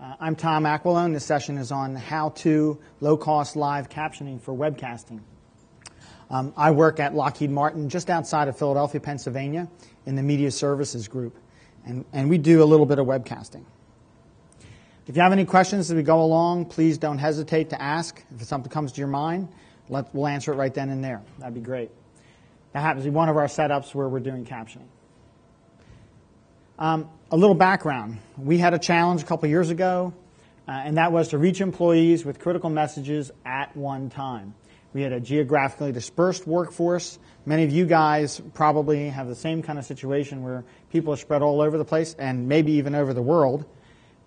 I'm Tom Aquilone. This session is on how-to low-cost live captioning for webcasting. I work at Lockheed Martin just outside of Philadelphia, Pennsylvania in the Media Services Group, and we do a little bit of webcasting. If you have any questions as we go along, please don't hesitate to ask. If something comes to your mind, we'll answer it right then and there. That'd be great. That happens to be one of our setups where we're doing captioning. A little background. We had a challenge a couple years ago, and that was to reach employees with critical messages at one time. We had a geographically dispersed workforce. Many of you guys probably have the same kind of situation where people are spread all over the place and maybe even over the world.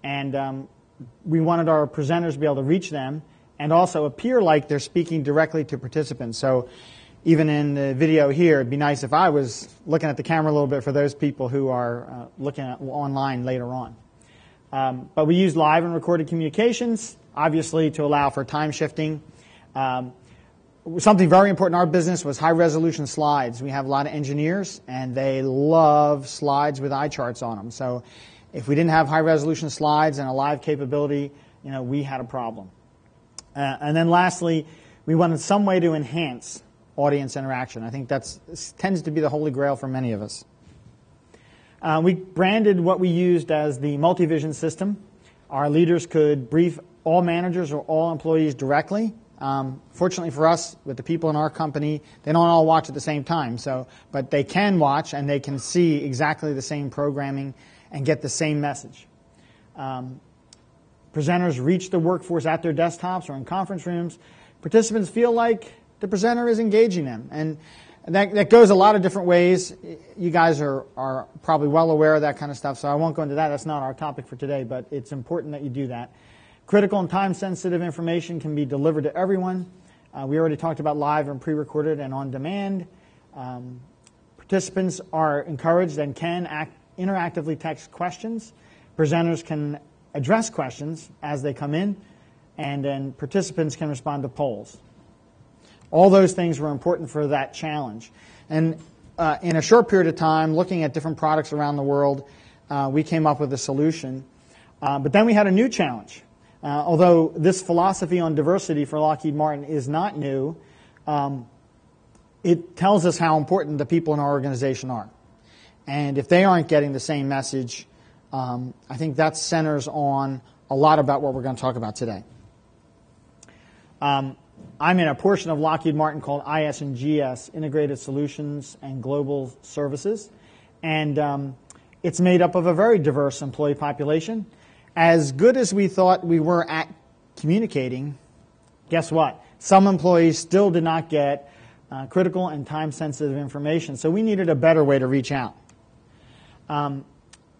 And we wanted our presenters to be able to reach them and also appear like they're speaking directly to participants. So even in the video here, it'd be nice if I was looking at the camera a little bit for those people who are looking at online later on. But we use live and recorded communications, obviously, to allow for time shifting. Something very important in our business was high-resolution slides. We have a lot of engineers, and they love slides with eye charts on them. So if we didn't have high-resolution slides and a live capability, we had a problem. And then lastly, we wanted some way to enhance audience interaction. I think that tends to be the holy grail for many of us. We branded what we used as the Multivision System. Our leaders could brief all managers or all employees directly. Fortunately for us, with the people in our company, they don't all watch at the same time. But they can watch and they can see exactly the same programming and get the same message. Presenters reach the workforce at their desktops or in conference rooms. Participants feel like the presenter is engaging them. And that goes a lot of different ways. You guys are probably well aware of that kind of stuff, so I won't go into that. That's not our topic for today, but it's important that you do that. Critical and time-sensitive information can be delivered to everyone. We already talked about live and pre-recorded and on-demand. Participants are encouraged and can interactively text questions. Presenters can address questions as they come in, and then participants can respond to polls. All those things were important for that challenge. And in a short period of time, looking at different products around the world, we came up with a solution. But then we had a new challenge. Although this philosophy on diversity for Lockheed Martin is not new, it tells us how important the people in our organization are. And if they aren't getting the same message, I think that centers on a lot about what we're going to talk about today. I'm in a portion of Lockheed Martin called IS&GS, Integrated Solutions and Global Services. And it's made up of a very diverse employee population. As good as we thought we were at communicating, guess what? Some employees still did not get critical and time-sensitive information. So we needed a better way to reach out.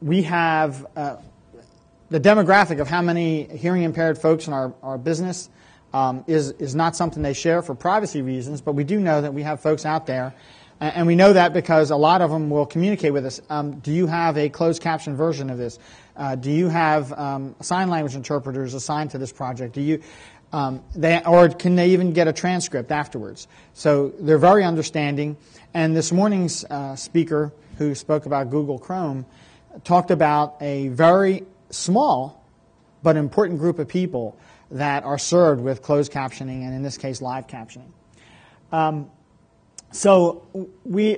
We have the demographic of how many hearing-impaired folks in our business is not something they share for privacy reasons, but we do know that we have folks out there, and we know that because a lot of them will communicate with us. Do you have a closed caption version of this? Do you have sign language interpreters assigned to this project? Or can they even get a transcript afterwards? So they're very understanding. And this morning's speaker, who spoke about Google Chrome, talked about a very small but important group of people that are served with closed captioning, and in this case, live captioning. So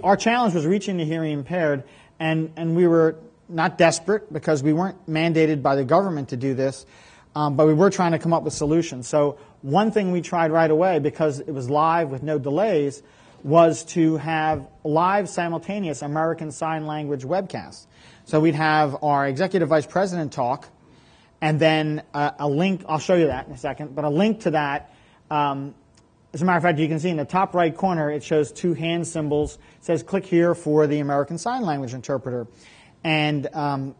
our challenge was reaching the hearing impaired, and we were not desperate because we weren't mandated by the government to do this, but we were trying to come up with solutions. So one thing we tried right away, because it was live with no delays, was to have live simultaneous American Sign Language webcasts. So we'd have our executive vice president talk, and then a link, I'll show you that in a second, but a link to that, as a matter of fact, you can see in the top right corner, it shows two hand symbols. It says, click here for the American Sign Language interpreter. And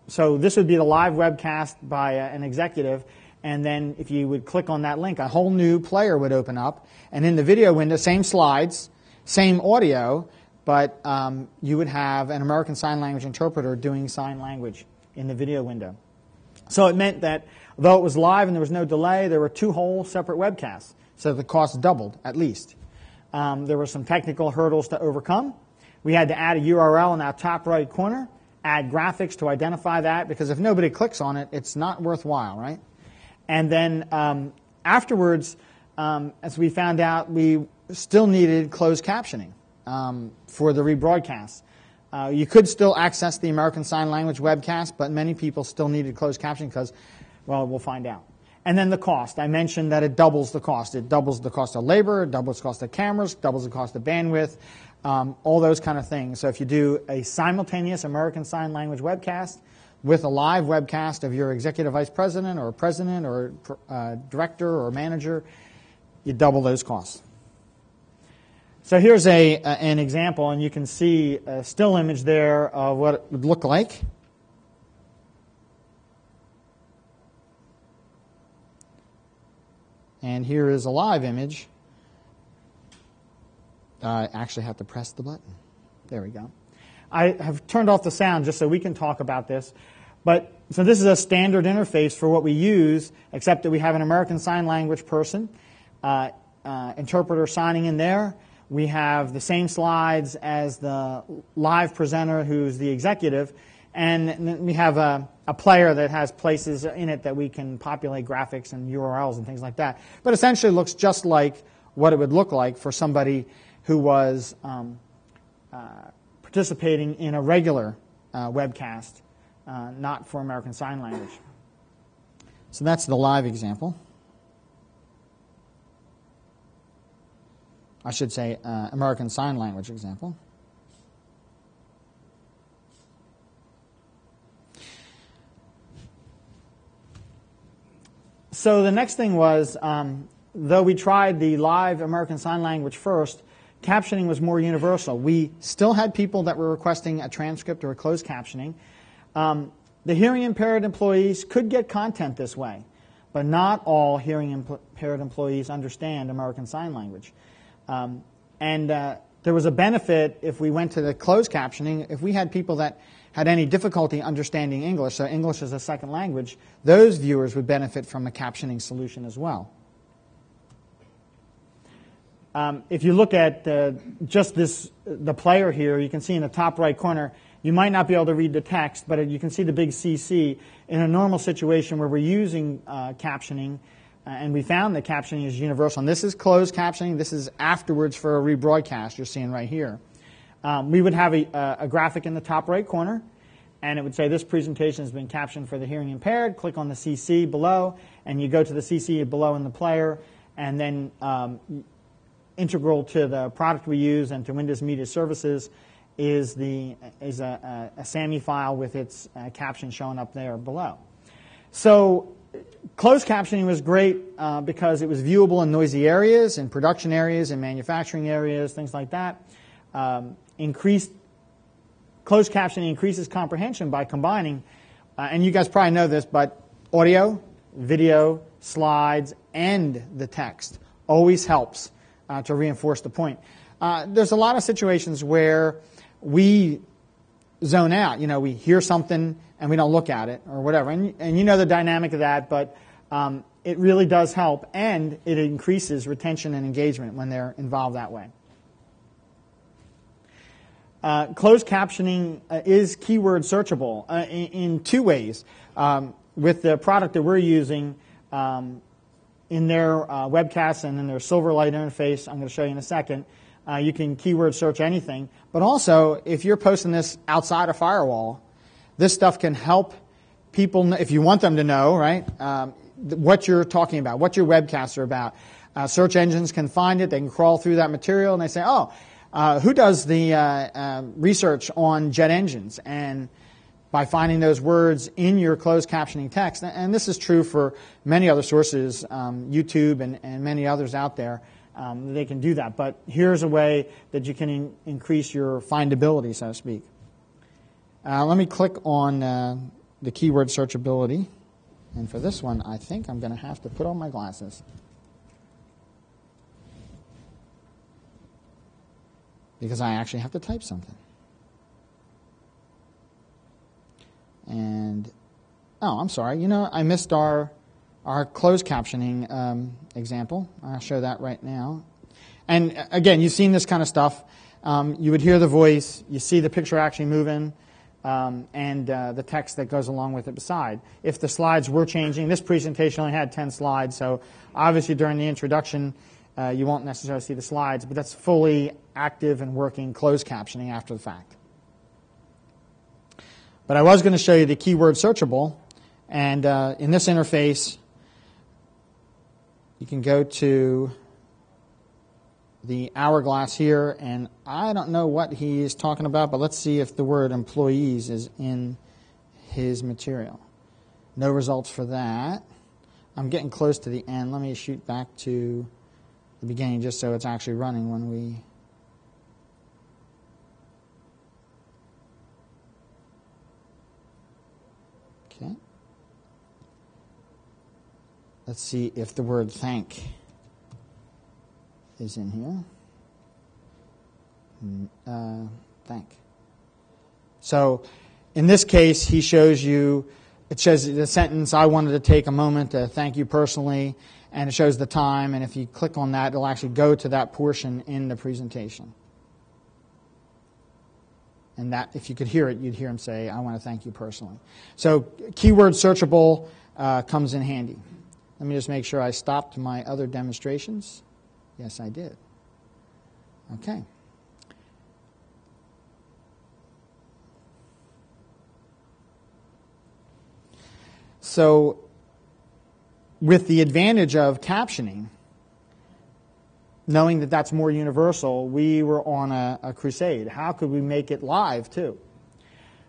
so this would be the live webcast by an executive, and then if you would click on that link, a whole new player would open up, and in the video window, same slides, same audio, but you would have an American Sign Language interpreter doing sign language in the video window. So it meant that though it was live and there was no delay, there were two whole separate webcasts. So the cost doubled, at least. There were some technical hurdles to overcome. We had to add a URL in that top right corner, add graphics to identify that, because if nobody clicks on it, it's not worthwhile, right? And then afterwards, as we found out, we still needed closed captioning for the rebroadcast. You could still access the American Sign Language webcast, but many people still needed closed captioning because, well, we'll find out. And then the cost. I mentioned that it doubles the cost. It doubles the cost of labor, it doubles the cost of cameras, doubles the cost of bandwidth, all those kind of things. So if you do a simultaneous American Sign Language webcast with a live webcast of your executive vice president or director or manager, you double those costs. So here's an example, and you can see a still image there of what it would look like. And here is a live image. I actually have to press the button. There we go. I have turned off the sound just so we can talk about this. So this is a standard interface for what we use, except that we have an American Sign Language person, interpreter signing in there. We have the same slides as the live presenter who's the executive, and we have a player that has places in it that we can populate graphics and URLs and things like that. But essentially it looks just like what it would look like for somebody who was participating in a regular webcast, not for American Sign Language. So that's the live example. I should say American Sign Language example. So the next thing was, though we tried the live American Sign Language first, captioning was more universal. We still had people that were requesting a transcript or a closed captioning. The hearing impaired employees could get content this way, but not all hearing impaired employees understand American Sign Language. There was a benefit if we went to the closed captioning. If we had people that had any difficulty understanding English, so English as a second language, those viewers would benefit from a captioning solution as well. If you look at just the player here, you can see in the top right corner, you might not be able to read the text, but you can see the big CC. In a normal situation where we're using captioning, and we found that captioning is universal. And this is closed captioning. This is afterwards for a rebroadcast you're seeing right here. We would have a graphic in the top right corner, and it would say this presentation has been captioned for the hearing impaired. Click on the CC below, and you go to the CC below in the player, and then integral to the product we use and to Windows Media Services is a SAMI file with its caption showing up there below. So closed captioning was great because it was viewable in noisy areas, in production areas, in manufacturing areas, things like that. Closed captioning increases comprehension by combining, and you guys probably know this, but audio, video, slides, and the text always helps to reinforce the point. There's a lot of situations where we zone out. You know, we hear something and we don't look at it or whatever. And you know the dynamic of that, but it really does help, and it increases retention and engagement when they're involved that way. Closed captioning is keyword searchable in two ways. With the product that we're using in their webcasts and in their Silverlight interface, I'm going to show you in a second, you can keyword search anything. But also, if you're posting this outside a firewall, this stuff can help people, if you want them to know, right, what you're talking about, what your webcasts are about. Search engines can find it. They can crawl through that material, and they say, oh, who does the research on jet engines? And by finding those words in your closed captioning text, and this is true for many other sources, YouTube and many others out there, they can do that. But here's a way that you can increase your findability, so to speak. Let me click on the keyword searchability. And for this one, I think I'm going to have to put on my glasses. Because I actually have to type something. And, oh, I'm sorry. You know, I missed our closed captioning example. I'll show that right now. And, again, you've seen this kind of stuff. You would hear the voice. You see the picture actually moving. and the text that goes along with it beside. If the slides were changing, this presentation only had 10 slides, so obviously during the introduction you won't necessarily see the slides, but that's fully active and working closed captioning after the fact. But I was going to show you the keyword searchable, and in this interface you can go to the hourglass here, and I don't know what he is talking about, but let's see if the word employees is in his material. No results for that. I'm getting close to the end. Let me shoot back to the beginning just so it's actually running when we... Okay. Let's see if the word thank is in here. Thank. So in this case, he shows you, it shows the sentence, I wanted to take a moment to thank you personally, and it shows the time, and if you click on that, it'll actually go to that portion in the presentation. And that, if you could hear it, you'd hear him say, I want to thank you personally. So keyword searchable comes in handy. Let me just make sure I stopped my other demonstrations. Yes, I did. Okay. So, with the advantage of captioning, knowing that that's more universal, we were on a crusade. How could we make it live, too?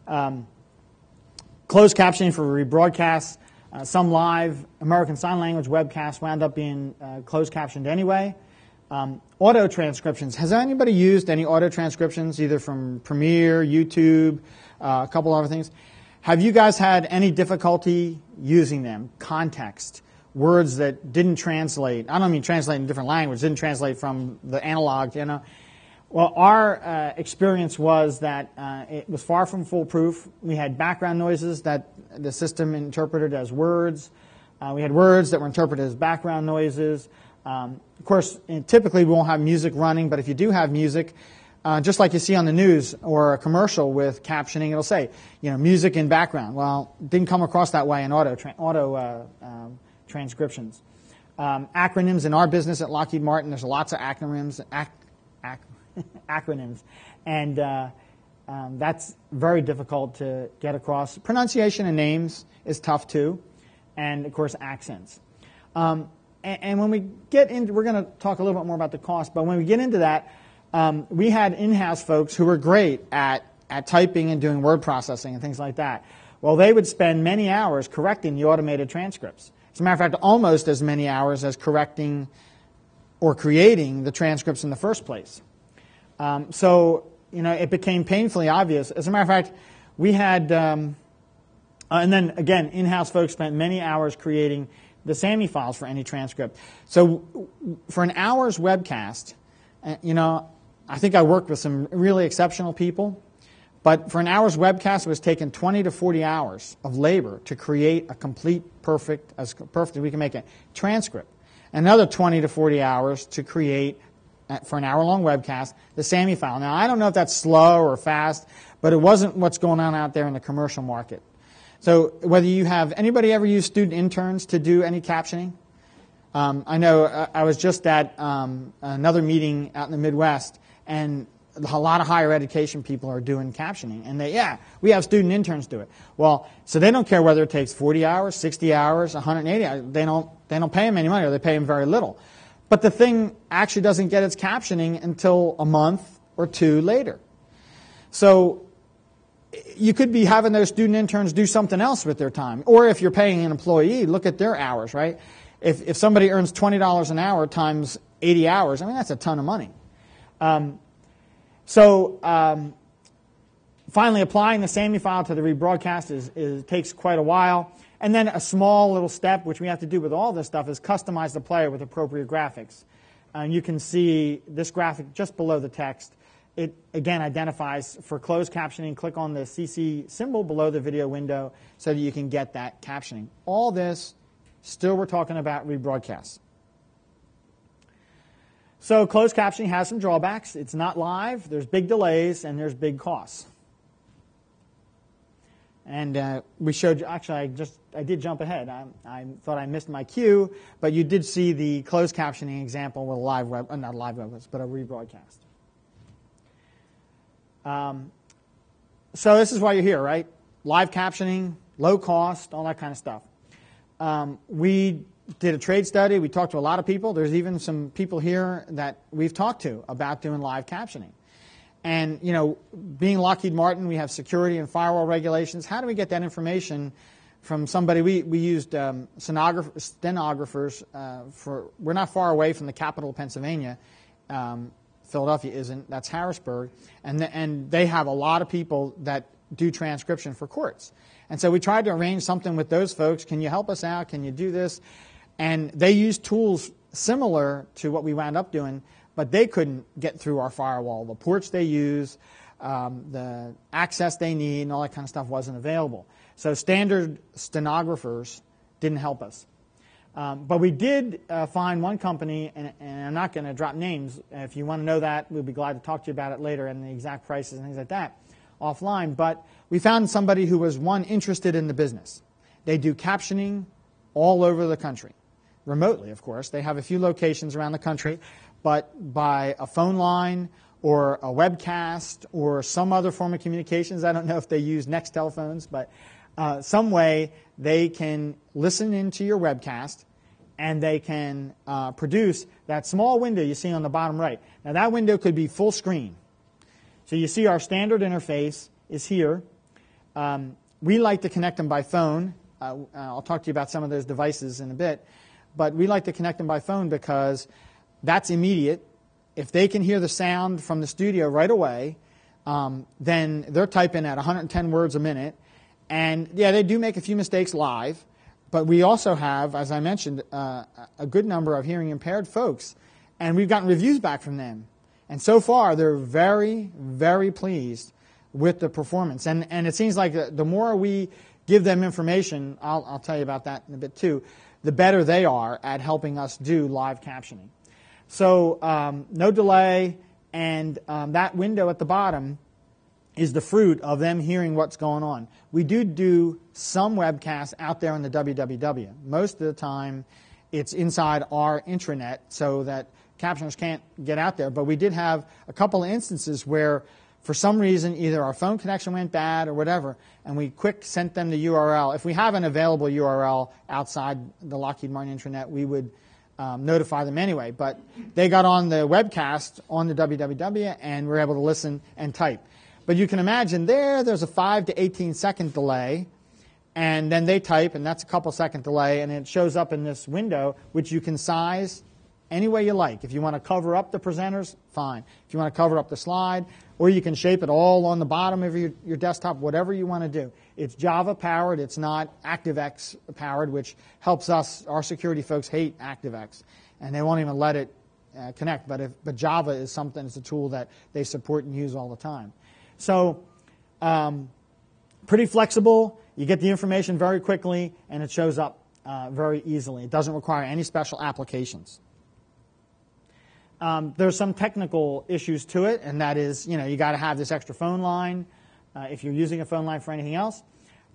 Closed captioning for rebroadcasts. Some live American Sign Language webcasts wound up being closed captioned anyway. Auto transcriptions. Has anybody used any auto transcriptions, either from Premiere, YouTube, a couple other things? Have you guys had any difficulty using them? Context, words that didn't translate. I don't mean translate in different language, didn't translate from the analog, you know. Well, our experience was that it was far from foolproof. We had background noises that the system interpreted as words. We had words that were interpreted as background noises. Of course, typically we won't have music running, but if you do have music, just like you see on the news or a commercial with captioning, it'll say, you know, music in background. Well, it didn't come across that way in auto transcriptions. Acronyms in our business at Lockheed Martin, there's lots of acronyms, acronyms, and that's very difficult to get across. Pronunciation and names is tough too, and of course accents. And when we get into, we're going to talk a little bit more about the cost, but when we get into that, we had in-house folks who were great at typing and doing word processing and things like that. Well, they would spend many hours correcting the automated transcripts. As a matter of fact, almost as many hours as correcting or creating the transcripts in the first place. So, you know, it became painfully obvious. As a matter of fact, we had, and then again, in-house folks spent many hours creating the SAMI files for any transcript. So for an hour's webcast, you know, I think I worked with some really exceptional people, but for an hour's webcast, it was taking 20 to 40 hours of labor to create a complete, perfect, as perfect as we can make it, transcript. Another 20 to 40 hours to create, for an hour-long webcast, the SAMI file. Now, I don't know if that's slow or fast, but it wasn't what's going on out there in the commercial market. So whether you have, anybody ever used student interns to do any captioning? I know I was just at another meeting out in the Midwest, and a lot of higher education people are doing captioning. And we have student interns do it. Well, so they don't care whether it takes 40 hours, 60 hours, 180 hours. They don't pay them any money, or they pay them very little. But the thing actually doesn't get its captioning until a month or two later. So you could be having those student interns do something else with their time. Or if you're paying an employee, look at their hours, right? If somebody earns $20 an hour times 80 hours, I mean, that's a ton of money. Finally, applying the SAMI file to the rebroadcast takes quite a while. And then a small little step, which we have to do with all this stuff, is customize the player with appropriate graphics. And you can see this graphic just below the text. It, again, identifies for closed captioning. Click on the CC symbol below the video window so that you can get that captioning. All this, still we're talking about rebroadcasts. So closed captioning has some drawbacks. It's not live, there's big delays, and there's big costs. And we showed you, actually I did jump ahead. I thought I missed my cue, but you did see the closed captioning example with a live web, not a live web, but a rebroadcast. So this is why you're here, right? Live captioning, low cost, all that kind of stuff. We did a trade study. We talked to a lot of people. There's even some people here that we've talked to about doing live captioning. And, you know, being Lockheed Martin, we have security and firewall regulations. How do we get that information from somebody? We used stenographers we're not far away from the capital of Pennsylvania. Philadelphia isn't. That's Harrisburg. And they have a lot of people that do transcription for courts. And so we tried to arrange something with those folks. Can you help us out? Can you do this? And they use tools similar to what we wound up doing, but they couldn't get through our firewall. The ports they use, the access they need, and all that kind of stuff wasn't available. So standard stenographers didn't help us. But we did find one company, and I'm not going to drop names. If you want to know that, we'll be glad to talk to you about it later and the exact prices and things like that offline. But we found somebody who was, one, interested in the business. They do captioning all over the country, remotely, of course. They have a few locations around the country, but by a phone line or a webcast or some other form of communications, I don't know if they use Next telephones, but some way they can listen into your webcast and they can produce that small window you see on the bottom right. Now that window could be full screen. So you see our standard interface is here. We like to connect them by phone. I'll talk to you about some of those devices in a bit. But we like to connect them by phone because that's immediate. If they can hear the sound from the studio right away, then they're typing at 110 words a minute. And yeah, they do make a few mistakes live. But we also have, as I mentioned, a good number of hearing impaired folks. And we've gotten reviews back from them. And so far, they're very, very pleased with the performance. And it seems like the more we give them information, I'll tell you about that in a bit too, the better they are at helping us do live captioning. So no delay, and that window at the bottom is the fruit of them hearing what's going on. We do some webcasts out there on the www. Most of the time, it's inside our intranet so that captioners can't get out there. But we did have a couple of instances where, for some reason, either our phone connection went bad or whatever, and we quick sent them the URL. If we have an available URL outside the Lockheed Martin intranet, we would notify them anyway. But they got on the webcast on the www and were able to listen and type. But you can imagine there's a 5 to 18 second delay, and then they type, and that's a couple second delay, and it shows up in this window, which you can size any way you like. If you want to cover up the presenters, fine. If you want to cover up the slide, or you can shape it all on the bottom of your desktop, whatever you want to do. It's Java powered. It's not ActiveX powered, which helps us. Our security folks hate ActiveX, and they won't even let it connect. But Java is something. It's a tool that they support and use all the time. So pretty flexible. You get the information very quickly, and it shows up very easily. It doesn't require any special applications. There's some technical issues to it, and that is, you got to have this extra phone line if you're using a phone line for anything else.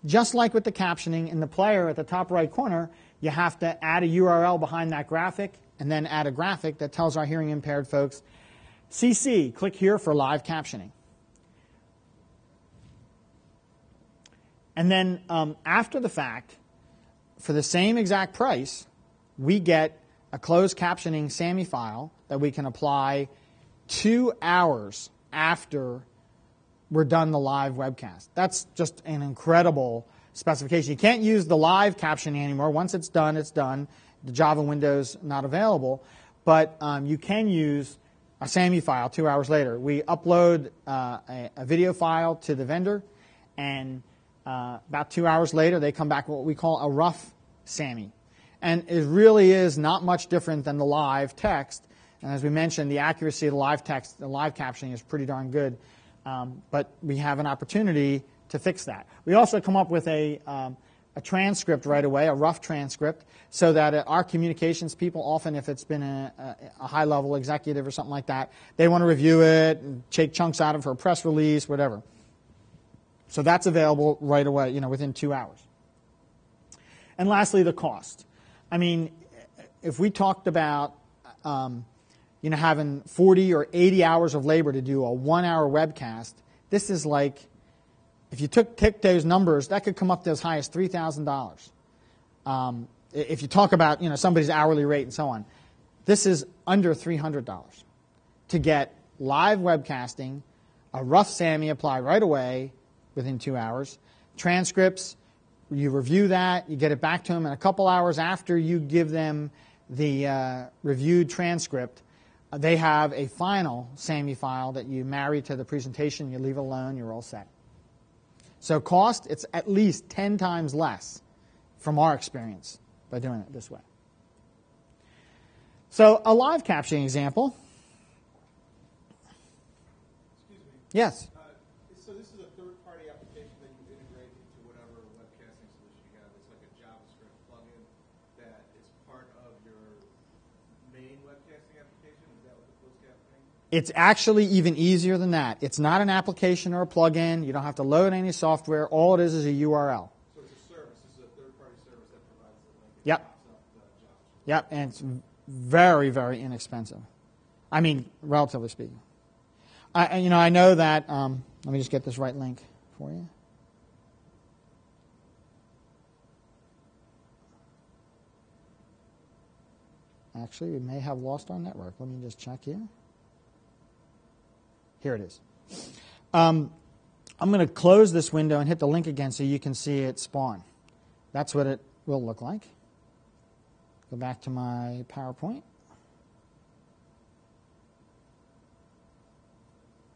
Just like with the captioning, in the player at the top right corner, you have to add a URL behind that graphic, and then add a graphic that tells our hearing impaired folks, CC, click here for live captioning. And then after the fact, for the same exact price, we get a closed captioning SAMI file that we can apply 2 hours after we're done the live webcast. That's just an incredible specification. You can't use the live captioning anymore. Once it's done, it's done. The Java window's not available. But you can use a SAMI file 2 hours later. We upload a video file to the vendor, and about 2 hours later, they come back with what we call a rough SAMI. And it really is not much different than the live text. And as we mentioned, the accuracy of the live text, the live captioning is pretty darn good. But we have an opportunity to fix that. We also come up with a transcript right away, a rough transcript, so that our communications people, often if it's been a high-level executive or something like that, they want to review it and take chunks out of it for a press release, whatever. So that's available right away, within 2 hours. And lastly, the cost. I mean, if we talked about having 40 or 80 hours of labor to do a 1-hour webcast, this is like, if you take those numbers, that could come up to as high as $3,000. If you talk about somebody's hourly rate and so on, this is under $300 to get live webcasting, a rough SAMI applied right away within 2 hours, transcripts. You review that, you get it back to them, and a couple hours after you give them the reviewed transcript, they have a final SAMI file that you marry to the presentation, you leave it alone, you're all set. So cost, it's at least 10 times less from our experience by doing it this way. So a live captioning example. Excuse me. Yes. So this is a third-party application that you integrate into whatever webcasting solution you have. It's like a JavaScript plugin that is part of your main webcasting application. Is that what the closed captioning? It's actually even easier than that. It's not an application or a plugin. You don't have to load any software. All it is a URL. So it's a service. This is a third-party service that provides the link. Yep. JavaScript. Yep, and it's very, very inexpensive. I mean, relatively speaking. I know that. Let me just get this right link for you. Actually, we may have lost our network. Let me just check here. Here it is. I'm going to close this window and hit the link again so you can see it spawn. That's what it will look like. Go back to my PowerPoint.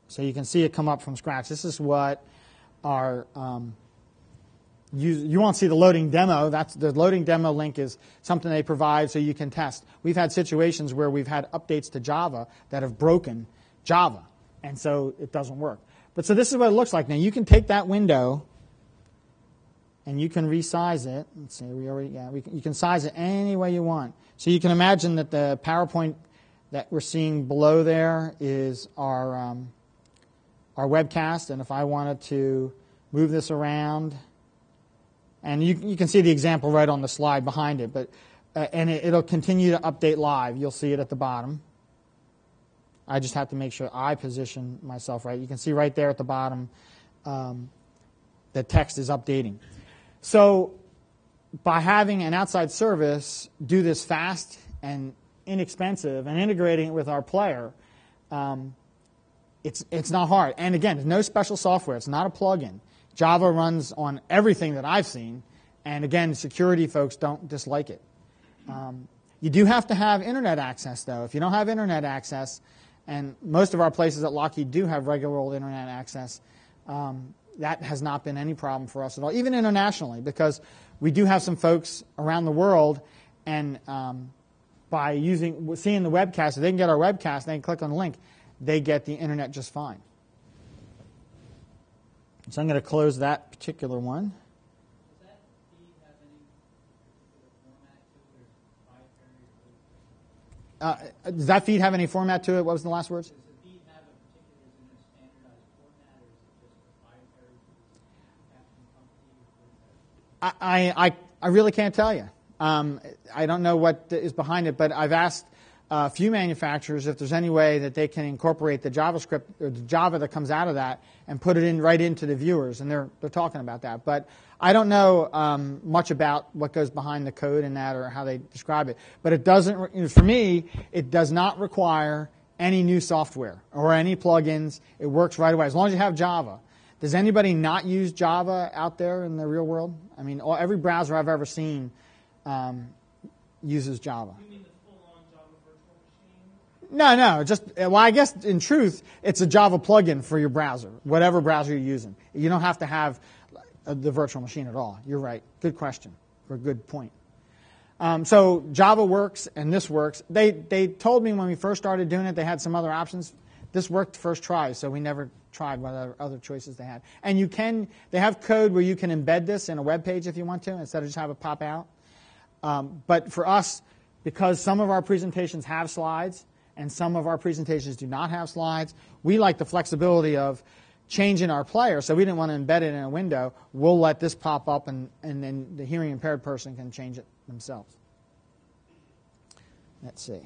So you can see it come up from scratch. This is what our you won't see the loading demo. The loading demo link is something they provide so you can test. We've had situations where we've had updates to Java that have broken Java, and so it doesn't work. But so this is what it looks like. Now you can take that window and you can resize it. Let's see, you can size it any way you want. So you can imagine that the PowerPoint that we're seeing below there is our webcast, and if I wanted to move this around, and you can see the example right on the slide behind it, but and it'll continue to update live. You'll see it at the bottom. I just have to make sure I position myself right. You can see right there at the bottom the text is updating. So by having an outside service do this fast and inexpensive and integrating it with our player, it's not hard. And again, there's no special software. It's not a plugin. Java runs on everything that I've seen. And again, security folks don't dislike it. You do have to have internet access, though. If you don't have internet access, and most of our places at Lockheed do have regular old internet access, that has not been any problem for us at all, even internationally, because we do have some folks around the world, and by seeing the webcast, if they can get our webcast, they can click on the link, they get the internet just fine. So I'm going to close that particular one. Does that feed have any format to it? Does that feed have any format to it? What was the last words? Does the feed have a particular standardized format, or is it just proprietary to the captioning company? I really can't tell you. I don't know what is behind it, but I've asked a few manufacturers if there's any way that they can incorporate the JavaScript or the Java that comes out of that and put it right into the viewers, and they're talking about that. But I don't know much about what goes behind the code in that or how they describe it. But it doesn't, for me, it does not require any new software or any plugins. It works right away as long as you have Java. Does anybody not use Java out there in the real world? I mean, every browser I've ever seen uses Java. You mean the full-on Java virtual machine? No. Well, I guess in truth, it's a Java plugin for your browser, whatever browser you're using. You don't have to have the virtual machine at all. You're right. Good question, or a good point. So Java works and this works. They told me when we first started doing it, they had some other options. This worked first try, so we never tried what other choices they had. And they have code where you can embed this in a web page if you want to, instead of just have it pop out. But for us, because some of our presentations have slides and some of our presentations do not have slides, we like the flexibility of change in our player, so we didn't want to embed it in a window, we'll let this pop up, and then the hearing impaired person can change it themselves. Let's see.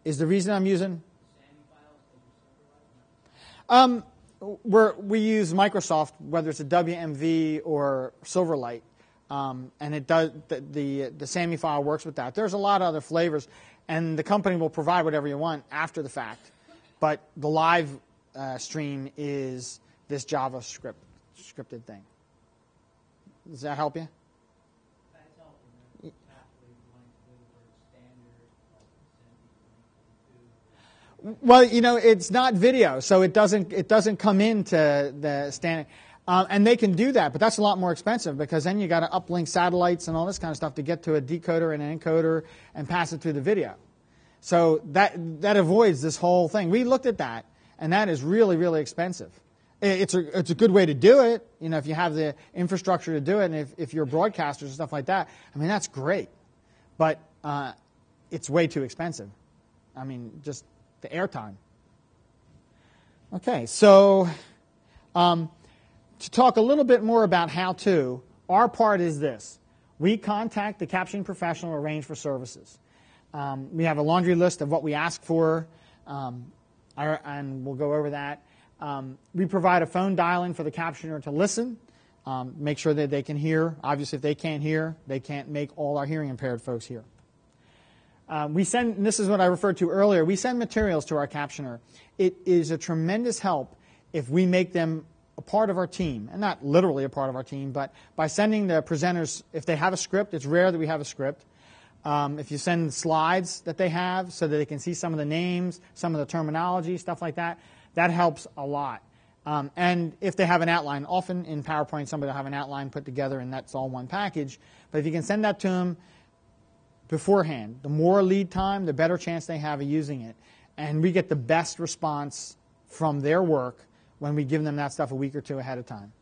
Is the reason I'm using? We use Microsoft, whether it's a WMV or Silverlight, and it does the SAMI file works with that. There's a lot of other flavors, and the company will provide whatever you want after the fact. But the live stream is this JavaScript scripted thing. Does that help you? Well, you know, it's not video, so it doesn't come into the standard. And they can do that, but that's a lot more expensive because then you got to uplink satellites and all this kind of stuff to get to a decoder and an encoder and pass it through the video. So that avoids this whole thing. We looked at that, and that is really, really expensive. It's a good way to do it, you know, if you have the infrastructure to do it, and if you're broadcasters and stuff like that. I mean, that's great, but it's way too expensive. I mean, just the airtime. Okay, so to talk a little bit more about how to, our part is this. We contact the captioning professional, arrange for services. We have a laundry list of what we ask for, and we'll go over that. We provide a phone dial-in for the captioner to listen, make sure that they can hear. Obviously, if they can't hear, they can't make all our hearing impaired folks hear. We send, and this is what I referred to earlier, we send materials to our captioner. It is a tremendous help if we make them a part of our team, and not literally a part of our team, but by sending the presenters, if they have a script, it's rare that we have a script. If you send slides that they have so that they can see some of the names, some of the terminology, stuff like that, that helps a lot. And if they have an outline, often in PowerPoint somebody will have an outline put together and that's all one package. But if you can send that to them beforehand, the more lead time, the better chance they have of using it. And we get the best response from their work when we give them that stuff a week or two ahead of time.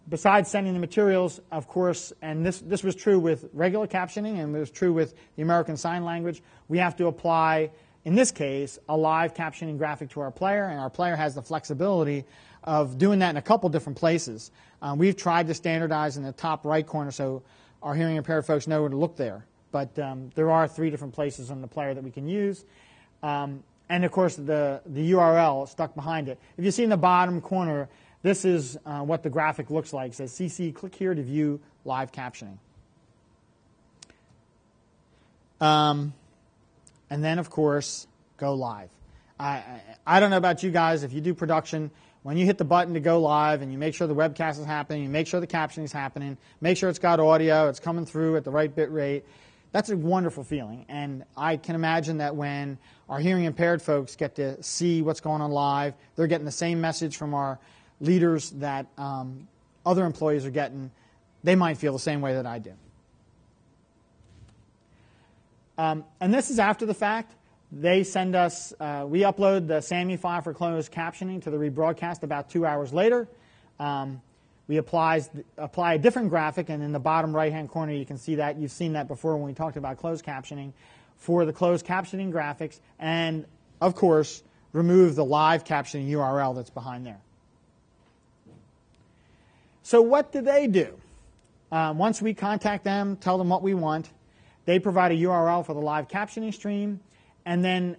Besides sending the materials, of course, and this was true with regular captioning and it was true with the American Sign Language, we have to apply, in this case, a live captioning graphic to our player, and our player has the flexibility of doing that in a couple different places. We've tried to standardize in the top right corner so our hearing impaired folks know where to look there. But there are 3 different places on the player that we can use. And, of course, the URL stuck behind it. If you see in the bottom corner, this is what the graphic looks like. It says, CC, click here to view live captioning. And then, of course, go live. I don't know about you guys. If you do production, when you hit the button to go live and you make sure the webcast is happening, you make sure the captioning is happening, make sure it's got audio, it's coming through at the right bit rate, that's a wonderful feeling. And I can imagine that when our hearing impaired folks get to see what's going on live, they're getting the same message from our leaders that other employees are getting, they might feel the same way that I do. And this is after the fact. They send us, we upload the SAMI file for closed captioning to the rebroadcast about 2 hours later. We apply a different graphic, and in the bottom right-hand corner you can see that. You've seen that before when we talked about closed captioning. For the closed captioning graphics, and, of course, remove the live captioning URL that's behind there. So what do they do? Once we contact them, tell them what we want, they provide a URL for the live captioning stream, and then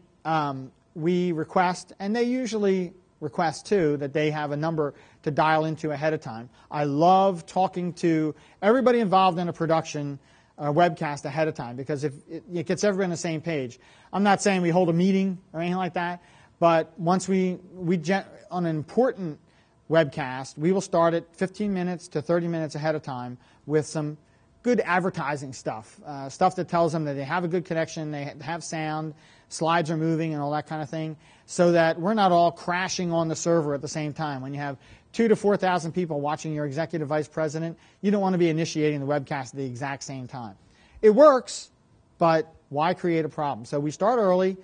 we request, and they usually request too, that they have a number to dial into ahead of time. I love talking to everybody involved in a production webcast ahead of time because if it gets everyone on the same page. I'm not saying we hold a meeting or anything like that, but once on an important webcast, we will start it 15 minutes to 30 minutes ahead of time with some good advertising stuff, stuff that tells them that they have a good connection, they have sound, slides are moving and all that kind of thing, so that we're not all crashing on the server at the same time. When you have 2,000 to 4,000 people watching your executive vice president, you don't want to be initiating the webcast at the exact same time. It works, but why create a problem? So we start early.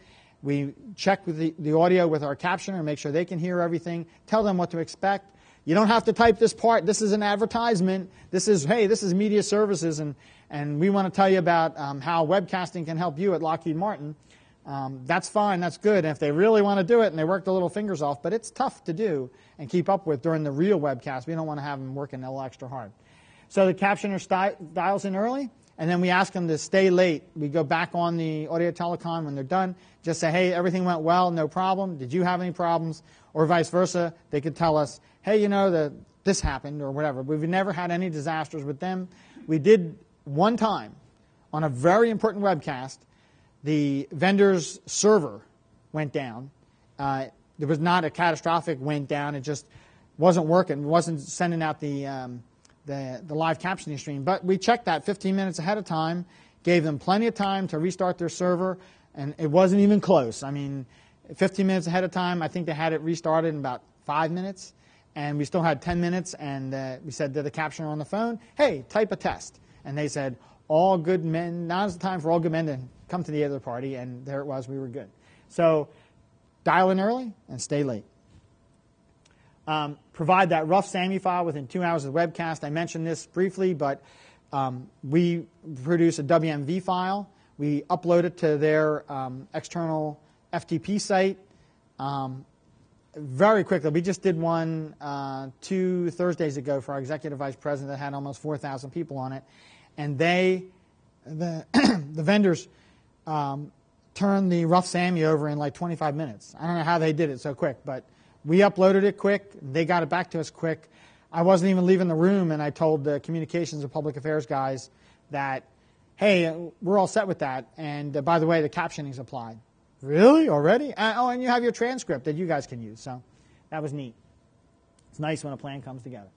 We check with the audio with our captioner and make sure they can hear everything, tell them what to expect. You don't have to type this part. This is an advertisement. This is, hey, this is media services, and we want to tell you about how webcasting can help you at Lockheed Martin. That's fine, that's good. And if they really want to do it and they work the little fingers off, but it's tough to do and keep up with during the real webcast. We don't want to have them working a little extra hard. So the captioner dials in early, and then we ask them to stay late. We go back on the audio telecon when they're done, just say, hey, everything went well, no problem. Did you have any problems? Or vice versa. They could tell us, hey, you know, this happened or whatever. We've never had any disasters with them. We did one time on a very important webcast, the vendor's server went down. There was not a catastrophic went down. It just wasn't working. It wasn't sending out the live captioning stream. But we checked that 15 minutes ahead of time, gave them plenty of time to restart their server, and it wasn't even close. I mean, 15 minutes ahead of time, I think they had it restarted in about 5 minutes, and we still had 10 minutes, and we said to the captioner on the phone, hey, type a test. And they said, all good men, now's the time for all good men to come to the other party, and there it was, we were good. So dial in early and stay late. Provide that rough SAMI file within 2 hours of the webcast. I mentioned this briefly, but we produce a WMV file. We upload it to their external FTP site very quickly. We just did one 2 Thursdays ago for our executive vice president that had almost 4,000 people on it. And the vendors turned the rough SAMI over in like 25 minutes. I don't know how they did it so quick, but we uploaded it quick. They got it back to us quick. I wasn't even leaving the room, and I told the communications and public affairs guys that, hey, we're all set with that. And by the way, the captioning's applied. Really? Already? Oh, and you have your transcript that you guys can use. So that was neat. It's nice when a plan comes together.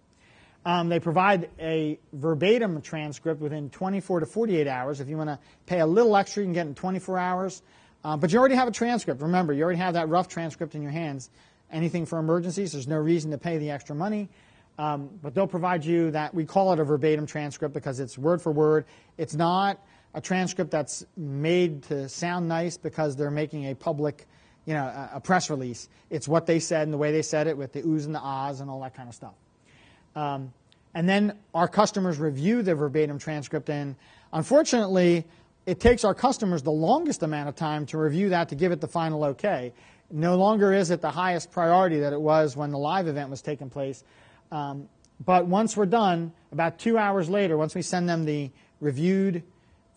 They provide a verbatim transcript within 24 to 48 hours. If you want to pay a little extra, you can get it in 24 hours. But you already have a transcript. Remember, you already have that rough transcript in your hands. Anything for emergencies, there's no reason to pay the extra money. But they'll provide you that. We call it a verbatim transcript because it's word for word. It's not a transcript that's made to sound nice because they're making a public, a press release. It's what they said and the way they said it with the oohs and the ahs and all that kind of stuff. And then our customers review the verbatim transcript, and unfortunately, it takes our customers the longest amount of time to review that to give it the final okay. No longer is it the highest priority that it was when the live event was taking place. But once we're done, about 2 hours later, once we send them the reviewed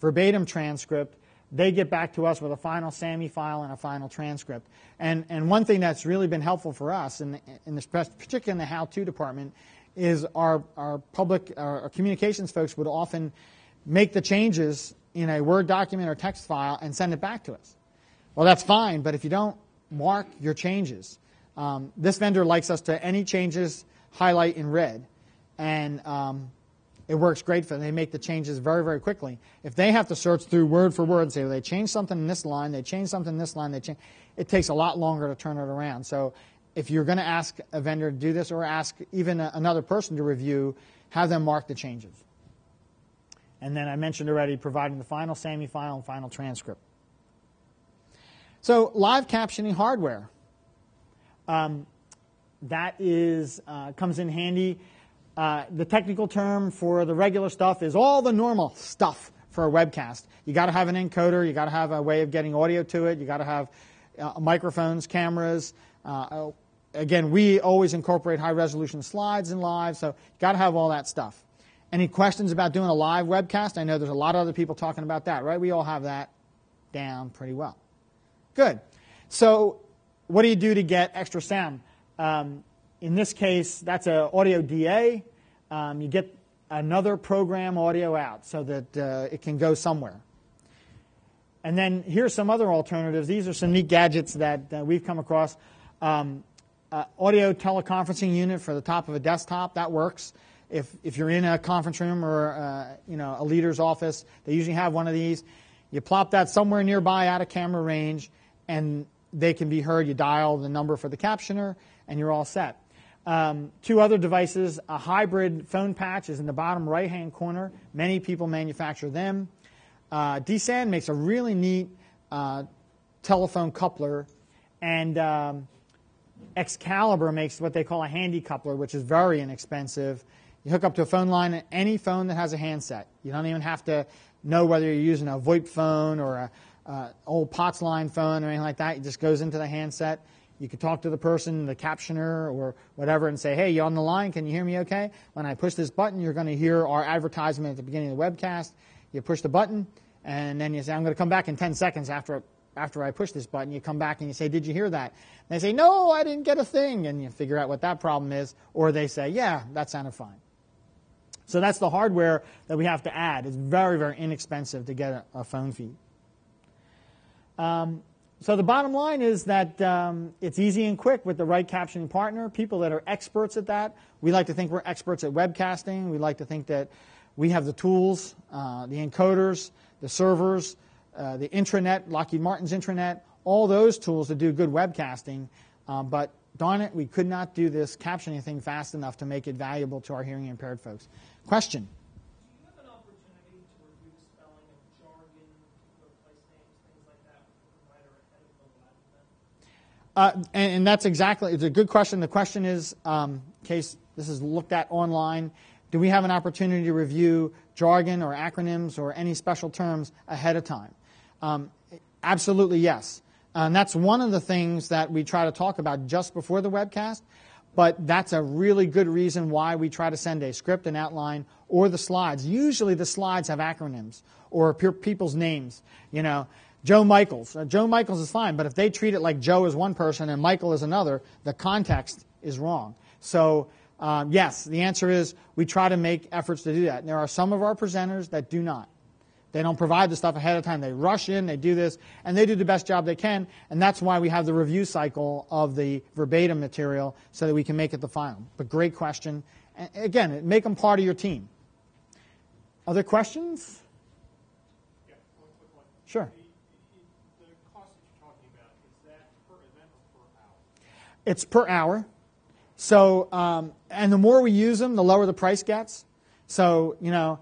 verbatim transcript, they get back to us with a final SAMI file and a final transcript. And one thing that's really been helpful for us, particularly in the how-to department, is our communications folks would often make the changes in a Word document or text file and send it back to us. Well, that's fine, but if you don't mark your changes, this vendor likes us to any changes highlight in red, and it works great for them. They make the changes very, very quickly. If they have to search through word for word and say, well, they changed something in this line, they changed something in this line, it takes a lot longer to turn it around. So if you're going to ask a vendor to do this or ask even another person to review, have them mark the changes. And then I mentioned already providing the final SAMI file and final transcript. So live captioning hardware. That comes in handy. The technical term for the regular stuff is all the normal stuff for a webcast. You got to have an encoder. You got to have a way of getting audio to it. You got to have microphones, cameras. Again, we always incorporate high-resolution slides in live, so you got to have all that stuff. Any questions about doing a live webcast? I know there's a lot of other people talking about that, right? We all have that down pretty well. Good. So what do you do to get extra sound? In this case, that's an audio DA. You get another program audio out so that it can go somewhere. And then here's some other alternatives. These are some neat gadgets that we've come across. Audio teleconferencing unit for the top of a desktop, that works. If you're in a conference room or a leader's office, they usually have one of these. You plop that somewhere nearby out of camera range, and they can be heard. You dial the number for the captioner, and you're all set. 2 other devices, a hybrid phone patch is in the bottom right-hand corner. Many people manufacture them. DSAN makes a really neat telephone coupler, and Excalibur makes what they call a handy coupler, which is very inexpensive. You hook up to a phone line, any phone that has a handset. You don't even have to know whether you're using a VoIP phone or old POTS line phone or anything like that. It just goes into the handset. You can talk to the person, the captioner or whatever, and say, hey, you on the line? Can you hear me okay? When I push this button, you're going to hear our advertisement at the beginning of the webcast. You push the button, and then you say, I'm going to come back in 10 seconds after I push this button. You come back and you say, did you hear that? And they say, no, I didn't get a thing. And you figure out what that problem is. Or they say, yeah, that sounded fine. So that's the hardware that we have to add. It's very, very inexpensive to get a phone feed. So the bottom line is that it's easy and quick with the right captioning partner, people that are experts at that. We like to think we're experts at webcasting. We like to think that we have the tools, the encoders, the servers, the intranet, Lockheed Martin's intranet, all those tools to do good webcasting. But darn it, we could not do this captioning thing fast enough to make it valuable to our hearing impaired folks. Question? Do you have an opportunity to review the spelling of jargon, particular place names, things like that with the provider ahead of the live event? And that's exactly, it's a good question. The question is, in case this is looked at online, do we have an opportunity to review jargon or acronyms or any special terms ahead of time? Absolutely yes. And that's one of the things that we try to talk about just before the webcast, but that's a really good reason why we try to send a script, an outline, or the slides. Usually the slides have acronyms or people's names. You know, Joe Michaels. Joe Michaels is fine, but if they treat it like Joe is one person and Michael is another, the context is wrong. So yes, the answer is we try to make efforts to do that. And there are some of our presenters that do not. They don't provide the stuff ahead of time. They rush in, they do this, and they do the best job they can, and that's why we have the review cycle of the verbatim material so that we can make it the final. But great question. And again, make them part of your team. Other questions? Yeah, one quick one. Sure. The cost that you're talking about, is that per event or per hour? It's per hour. So, and the more we use them, the lower the price gets. So, you know,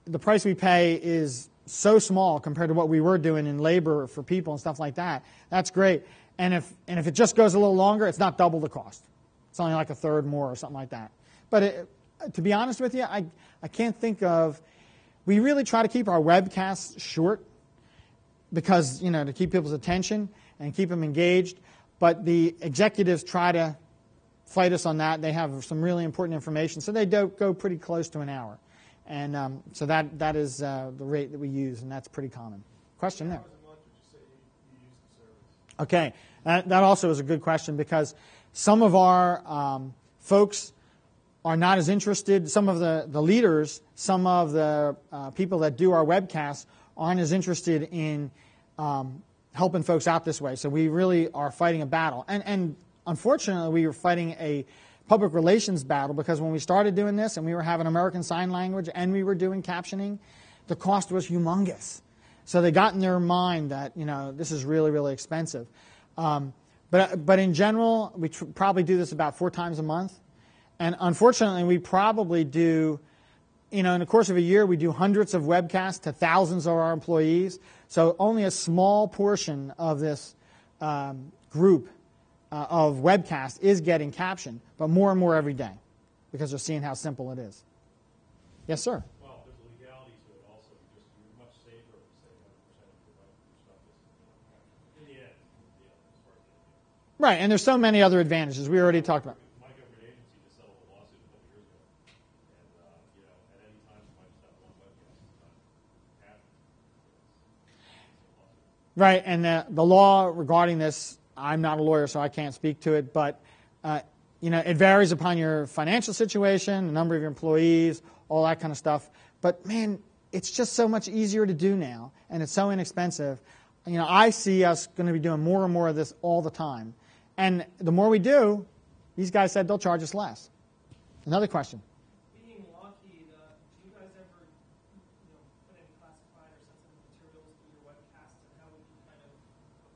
the price we pay is so small compared to what we were doing in labor for people and stuff like that. That's great. And if it just goes a little longer, it's not double the cost. It's only like a third more or something like that. But to be honest with you, I can't think of. We really try to keep our webcasts short because, you know, to keep people's attention and keep them engaged. But the executives try to fight us on that. They have some really important information, so they do go pretty close to an hour. And so that is the rate that we use, and that's pretty common. Question there? Okay, that also is a good question because some of our folks are not as interested. Some of the leaders, some of the people that do our webcasts aren't as interested in helping folks out this way. So we really are fighting a battle. And unfortunately, we were fighting a public relations battle because when we started doing this and we were having American Sign Language and we were doing captioning, the cost was humongous. So they got in their mind that, you know, this is really, really expensive. But in general, we probably do this about 4 times a month. And unfortunately, we probably do, you know, in the course of a year, we do hundreds of webcasts to thousands of our employees. So only a small portion of this group of webcasts is getting captioned, but more and more every day because they're seeing how simple it is. Yes, sir? Well, there's a legality to it also. You're much safer if you say 100% of your stuff is in the end, as far as the Right, and there's so many other advantages we already talked about. My government agency just settled a lawsuit a couple years ago. And, you know, at any time you might just have one webcast. It's not captioned. Right, and the law regarding this, I'm not a lawyer, so I can't speak to it, but you know, it varies upon your financial situation, the number of your employees, all that kind of stuff. But man, it's just so much easier to do now, and it's so inexpensive. You know, I see us going to be doing more and more of this all the time, and the more we do, these guys said they'll charge us less. Another question. Being Lockheed, do you guys ever, put any classified or sensitive materials through your webcasts, and how would you kind of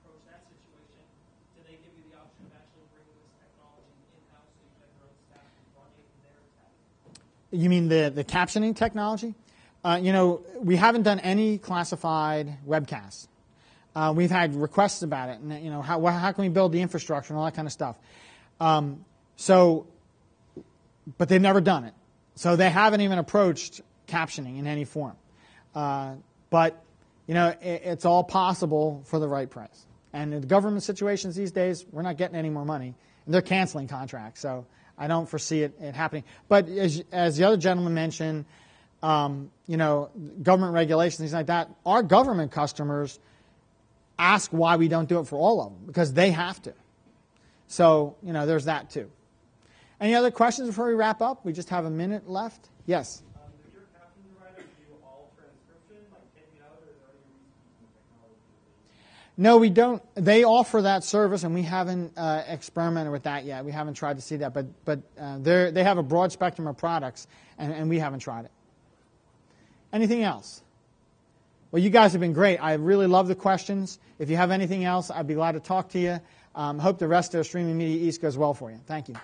approach that situation? Do they give you the option of actually bringing this technology in-house so you have your own staff and run it in their tab? You mean the captioning technology? You know, we haven't done any classified webcasts. We've had requests about it, and you know, how can we build the infrastructure and all that kind of stuff. But they've never done it. So they haven't even approached captioning in any form. But it's all possible for the right price. And in the government situations these days, we're not getting any more money. And they're canceling contracts, so I don't foresee it happening. But as the other gentleman mentioned, government regulations, things like that, our government customers ask why we don't do it for all of them, because they have to. So, there's that too. Any other questions before we wrap up? We just have a minute left. Yes? Does your caption provider do all transcription, like taking out, or is there any reason technology? No, we don't. They offer that service, and we haven't experimented with that yet. We haven't tried to see that, but they have a broad spectrum of products, and we haven't tried it. Anything else? Well, you guys have been great. I really love the questions. If you have anything else, I'd be glad to talk to you. Hope the rest of Streaming Media East goes well for you. Thank you.